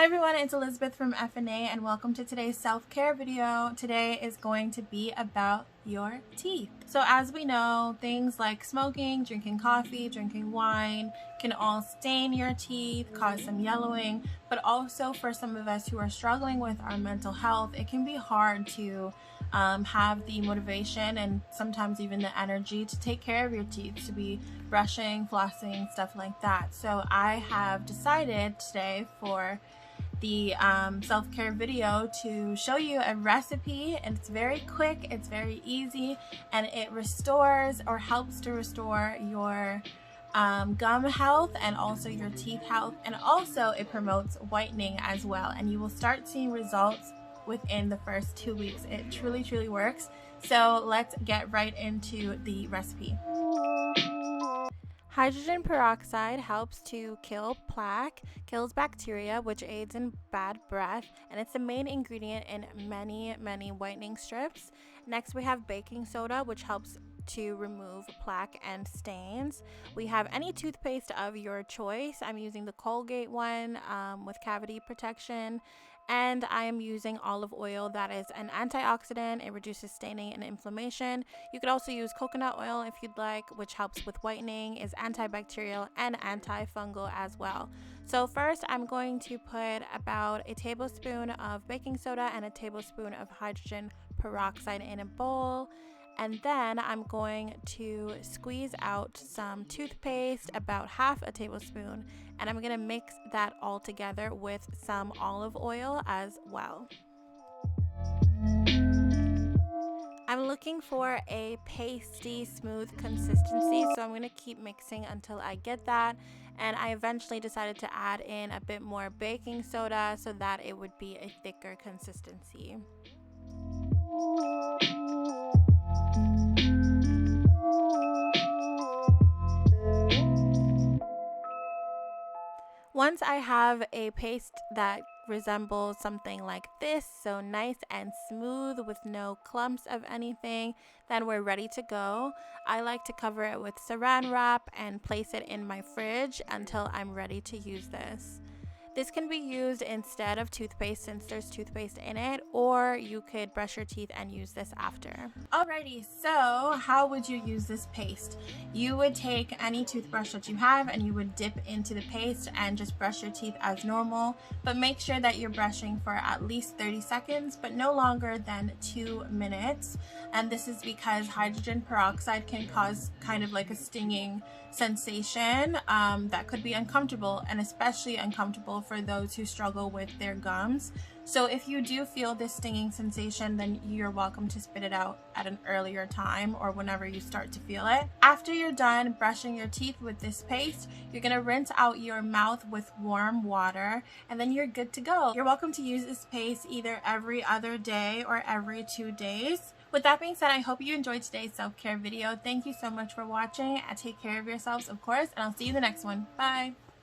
Hi everyone, it's Elizabeth from FNA and welcome to today's self-care video. Today is going to be about your teeth. So as we know, things like smoking, drinking coffee, drinking wine can all stain your teeth, cause some yellowing, but also for some of us who are struggling with our mental health, it can be hard to have the motivation and sometimes even the energy to take care of your teeth, to be brushing, flossing, stuff like that. So I have decided today for the self-care video to show you a recipe, and it's very quick, it's very easy, and it restores or helps to restore your gum health and also your teeth health, and also it promotes whitening as well, and you will start seeing results within the first 2 weeks. It truly works. So let's get right into the recipe. Hydrogen peroxide helps to kill plaque, kills bacteria, which aids in bad breath, and it's the main ingredient in many whitening strips. Next, we have baking soda, which helps to remove plaque and stains. We have any toothpaste of your choice. I'm using the Colgate one with cavity protection. And I am using olive oil that is an antioxidant. It reduces staining and inflammation. You could also use coconut oil if you'd like, which helps with whitening, is antibacterial and antifungal as well. So first I'm going to put about a tablespoon of baking soda and a tablespoon of hydrogen peroxide in a bowl. And then I'm going to squeeze out some toothpaste, about half a tablespoon, and I'm going to mix that all together with some olive oil as well. I'm looking for a pasty, smooth consistency, so I'm going to keep mixing until I get that. And I eventually decided to add in a bit more baking soda so that it would be a thicker consistency. Once I have a paste that resembles something like this, so nice and smooth with no clumps of anything, then we're ready to go. I like to cover it with saran wrap and place it in my fridge until I'm ready to use this. This can be used instead of toothpaste since there's toothpaste in it, or you could brush your teeth and use this after. Alrighty, so how would you use this paste? You would take any toothbrush that you have and you would dip into the paste and just brush your teeth as normal, but make sure that you're brushing for at least 30 seconds, but no longer than 2 minutes. And this is because hydrogen peroxide can cause kind of like a stinging sensation that could be uncomfortable, and especially uncomfortable for those who struggle with their gums. So if you do feel this stinging sensation, then you're welcome to spit it out at an earlier time or whenever you start to feel it. After you're done brushing your teeth with this paste, you're going to rinse out your mouth with warm water, and then you're good to go. You're welcome to use this paste either every other day or every 2 days. With that being said, I hope you enjoyed today's self-care video. Thank you so much for watching, and take care of yourselves, of course, and I'll see you in the next one. Bye!